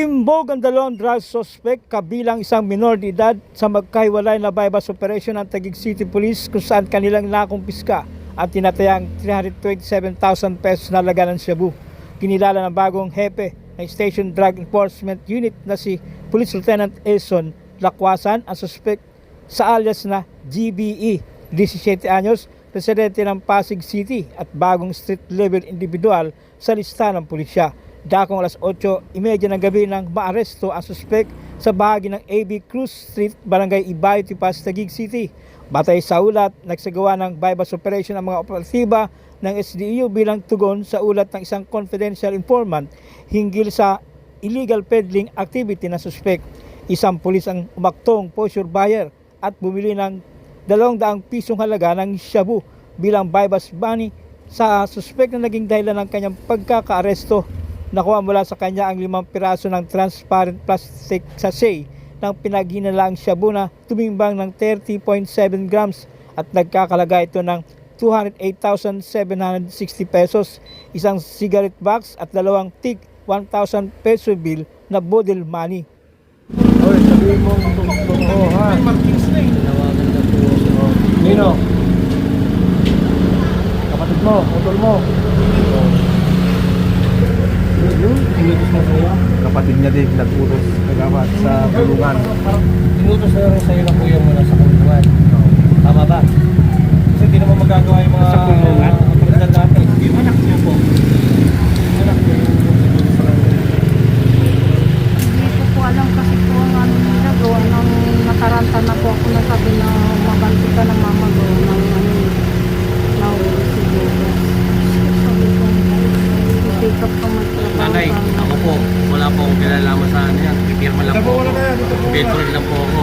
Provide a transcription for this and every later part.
Timbog ang dalawang drug suspect kabilang isang minor de edad sa magkahiwalay na bypass operation ng Taguig City Police kung saan kanilang nakumpiska ang tinatayang 327,000 pesos na laga ng shabu. Kinilala ng bagong hepe ng Station Drug Enforcement Unit na si Police Lieutenant Eson Lakwasan ang suspect sa alias na GBE, 17 anyos, residente ng Pasig City at bagong street level individual sa lista ng pulisya. Dakong alas 8:30 ng gabi nang maaresto ang suspect sa bahagi ng AB Cruz Street, Barangay Ibayo, Tipas, Taguig City. Batay sa ulat, nagsagawa ng bypass operation ang mga operatiba ng SDU bilang tugon sa ulat ng isang confidential informant hinggil sa illegal peddling activity ng suspect. Isang pulis ang umaktong posture buyer at bumili ng 200 pisong halaga ng shabu bilang bypass money sa suspect na naging dahilan ng kanyang pagkakaaresto. Nakuha mula sa kanya ang 5 piraso ng transparent plastic sachet ng pinaghinalaang shabu na tumimbang ng 30.7 grams at nagkakalaga ito ng 208,760 pesos, isang cigarette box at 2 tig 1,000 peso bill na bodil money. Oy, sabihin mo totoo ha. Tinawagan na po. Nino? Kapatid mo, utol mo. Inutos mo sa'yo? Kapatid niya din, nag-utos kagamat sa kulungan. Inutos na rin sa'yo na kuya mo na sa kulungan. Tama ba? Kasi hindi naman magagawa yung mga sa kulungan. Kapatid natin. Yung anak niyo po. Anak niyo yung inutos sa kanya. Hindi ko po alam kasi po ang ano nila gawa ng nataranta na po ako na sabi na mabanti ka ng mama ko ng ano na uwi siguro. Sabi ko, i-pick up ka magtrabaho. Nanay, ako po, wala po akong kinalaman sa ano yan. Pipirma lang po ako. Veteran lang po ako.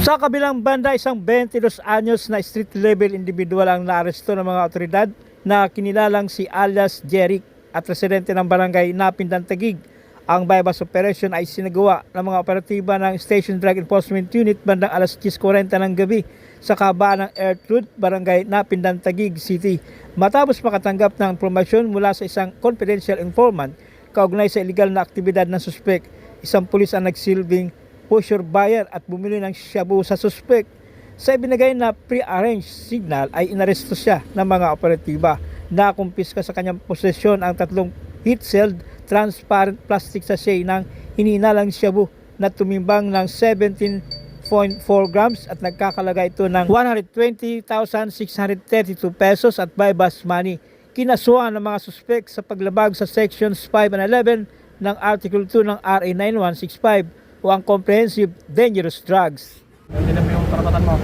Sa kabilang banda, isang 22 anyos na street level individual ang naaresto ng mga otoridad na kinilalang si alias Jeric at residente ng barangay Napindan, Taguig. Ang bypass operation ay sinagawa ng mga operatiba ng Station Drug Enforcement Unit bandang alas 10:40 ng gabi sa kabaan ng Earthwood, barangay Napindan, Taguig City. Matapos makatanggap ng impormasyon mula sa isang confidential informant kaugnay sa illegal na aktibidad ng suspect, isang pulis ang nagsilbing pusher buyer at bumili ng shabu sa suspect. Sa ibinigay na pre-arranged signal ay inaresto siya ng mga operatiba. Nakumpiska sa kanyang posesyon ang 3 heat-sealed transparent plastic sachet ng hininalang shabu na tumimbang ng 17.4 grams at nagkakalaga ito ng 120,632 pesos at bypass money. Kinasuhan ng mga suspect sa paglabag sa sections 5 and 11 ng Article 2 ng RA 9165 o ang Comprehensive Dangerous Drugs. Hindi na po yung karapatan mo.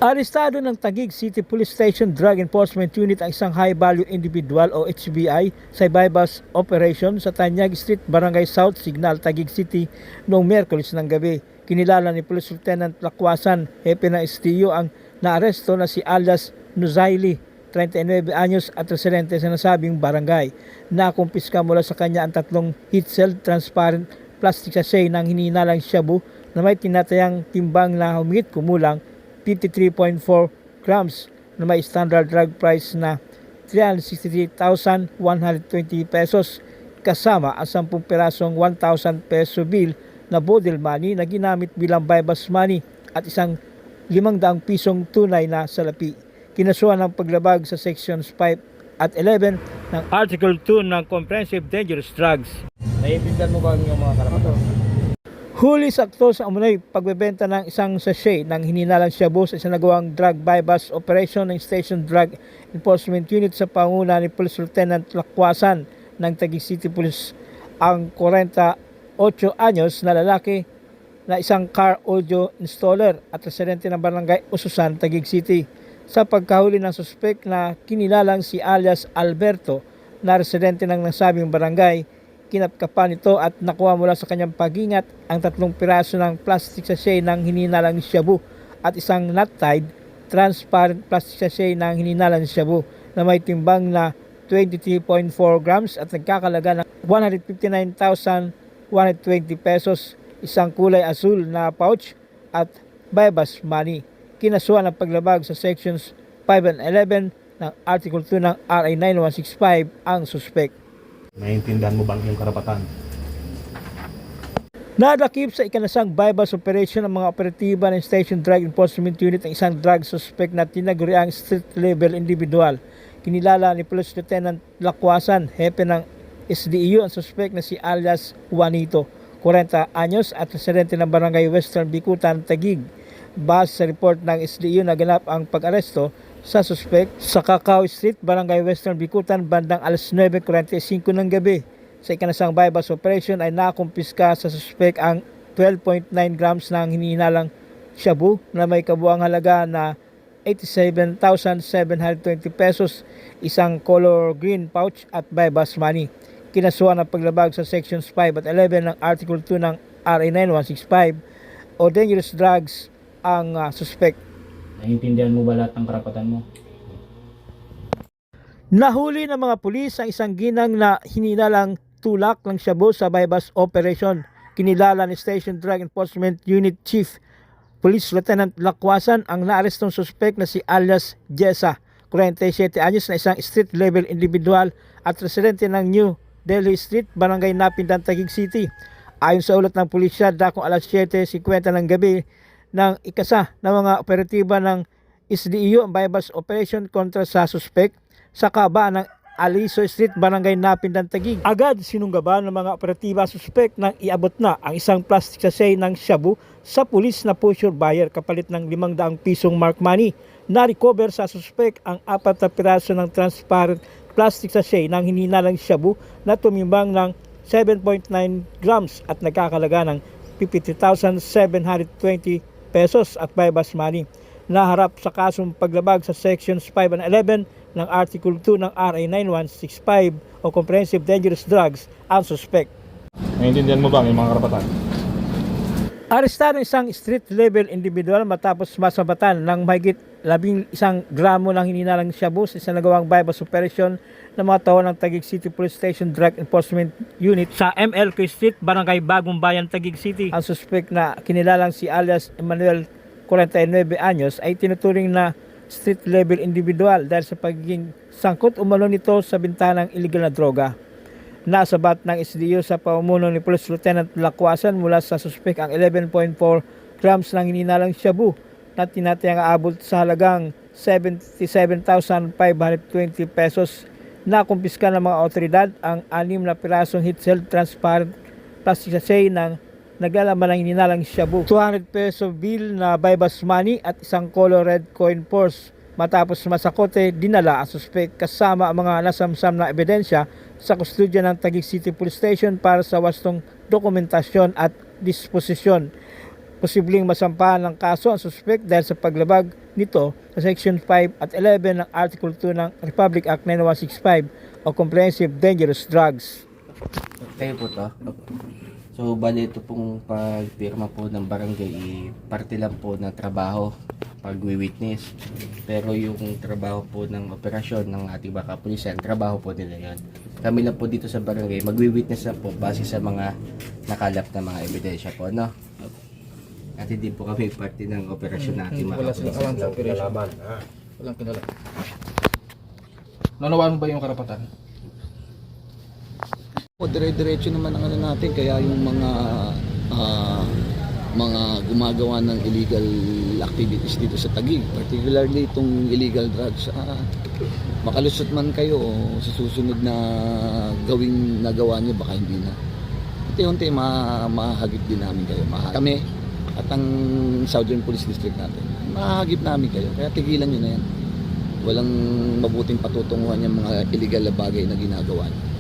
Arestado ng Taguig City Police Station Drug Enforcement Unit ang isang high-value individual o HBI sa bypass operation sa Tanyag Street, Barangay South Signal, Taguig City noong Miyerkules ng gabi. Kinilala ni Police Lieutenant Lakwasan, hepe ng STU, ang naaresto na si alias Nuzaili, 39 anyos at residente sa nasabing barangay. Nakumpiska mula sa kanya ang 3 heat-sealed transparent plastic sachet ng hininalang shabu na may tinatayang timbang na humigit kumulang 53.4 grams na may standard drug price na 363,120 pesos kasama ang 10 pirasong 1,000 peso bill na bodil money na ginamit bilang bypass money at isang 500 pisong tunay na salapi. Kinasuhan ng paglabag sa sections 5 at 11 ng Article 2 ng Comprehensive Dangerous Drugs. Naiintindihan mo ba yung mga karapatan? Huli sa akto sa umunay pagbebenta ng isang sachet ng hininalang shabu sa isinagawang drug bypass operation ng Station Drug Enforcement Unit sa panguna ni Police Lieutenant Lakwasan ng Taguig City Police. Ang 48 anyos na lalaki na isang car audio installer at residente ng barangay Ususan, Taguig City. Sa pagkahuli ng suspect na kinilalang si alias Alberto na residente ng nasabing barangay, kinapkapan ito at nakuha mula sa kanyang pagingat ang 3 piraso ng plastic sachet ng hininalang shabu at isang not-tied transparent plastic sachet ng hininalang shabu na may timbang na 23.4 grams at nagkakalaga ng 159,120 pesos, isang kulay asul na pouch at bypass money. Kinasuhan ang paglabag sa sections 5 and 11 ng Article 2 ng RA 9165 ang suspect. Naiintindihan mo ba ang iyong karapatan? Nadakip sa ikanasang bypass operation ng mga operatiba ng Station Drug Enforcement Unit ang isang drug suspect na tinaguriang street level individual. Kinilala ni Police Lieutenant Lacwasan, hepe ng SDEU, ang suspect na si alias Juanito, 40 anyos at residente ng Barangay Western Bikutan, Taguig. Base sa report ng SDEU, naganap ang pag-aresto sa suspect sa Cacao Street, Barangay Western Bikutan bandang alas 9:45 ng gabi. Sa ikanasang bypass operation ay nakumpiska sa suspect ang 12.9 grams ng hinihinalang shabu na may kabuang halaga na 87,720 pesos, isang color green pouch at bypass money. Kinasuhan ang paglabag sa sections 5 at 11 ng Article 2 ng RA 9165 o dangerous drugs ang suspect. Naiintindihan mo ba lahat ng karapatan mo? Nahuli ng mga pulis ang isang ginang na hininalang tulak ng shabu sa bypass operation. Kinilala ni Station Drug Enforcement Unit Chief Police Lieutenant Lacwasan ang naarestong suspect na si alias Jessa, 47 anyos, na isang street level individual at residente ng New Delhi Street, Barangay Napindan, Taguig City. Ayon sa ulat ng pulisya, dakong alas 7:50 ng gabi ng ikasa ng mga operatiba ng SDEU ang bypass operation kontra sa suspect sa kabaan ng Aliso Street, Barangay Napindan, Taguig. Agad sinunggaban ng mga operatiba suspect nang iabot na ang isang plastic sachet ng shabu sa pulis na pusher buyer kapalit ng 500 pisong mark money. Na-recover sa suspect ang 4 na piraso ng transparent plastic sachet ng hininalang shabu na tumimbang ng 7.9 grams at nagkakalaga ng 50,720 pesos at bypass money. Naharap sa kasong paglabag sa sections 5 and 11 ng Article 2 ng RA 9165 o Comprehensive Dangerous Drugs ang suspect. Naiintindihan mo ba ang iyong mga karapatan? Arestado ang isang street level individual matapos masabatan ng mahigit 11 gramo ng hininalang shabu sa isang nagawang bypass operation ng mga tao ng Taguig City Police Station Drug Enforcement Unit sa MLK Street, Barangay Bagong Bayan, Taguig City. Ang suspect na kinilalang si alias Emmanuel, 49 anyos, ay tinuturing na street level individual dahil sa pagiging sangkot umano nito sa bintanang illegal na droga. Nasabat ng SDU sa pamumuno ni Police Lieutenant Lacwasan mula sa suspect ang 11.4 grams ng hininalang shabu na tinatayang aabot sa halagang 77,520 pesos. Nakumpiska ng mga otoridad ang 6 na pirasong heat-sealed transparent plastic sachet ng naglalaman ng hininalang shabu, 200 peso bill na bypass money at isang color red coin purse. Matapos masakote, dinala ang suspect kasama ang mga nasamsam na ebidensya sa kustodya ng Taguig City Police Station para sa wastong dokumentasyon at disposisyon. Posibleng masampahan ng kaso ang suspect dahil sa paglabag nito sa Section 5 at 11 ng Article 2 ng Republic Act 9165 o Comprehensive Dangerous Drugs. Kayo po to? So, bali ito pong pagpirma po ng barangay, parte lang po ng trabaho, pag-witness. Pero yung trabaho po ng operasyon ng ating baka pulisan, trabaho po nila yun. Kami lang po dito sa barangay, mag-witness na po base sa mga nakalap na mga ebidensya po, no? At hindi po kami parte ng operasyon natin mga Wala silang alam kapulisan. sa operation. Walang kinala. Nanawaan mo ba yung karapatan? Dire-diretso naman ang ano natin, kaya yung mga gumagawa ng illegal activities dito sa Taguig, particularly itong illegal drugs, makalusot man kayo o sa susunod na gawing nagawa niyo, baka hindi na. Unti-unti mahagip din namin kayo. Kami at ang Southern Police District natin, mahagip namin kayo, kaya tigilan nyo na yan. Walang mabuting patutunguhan yung mga illegal na bagay na ginagawa niyo.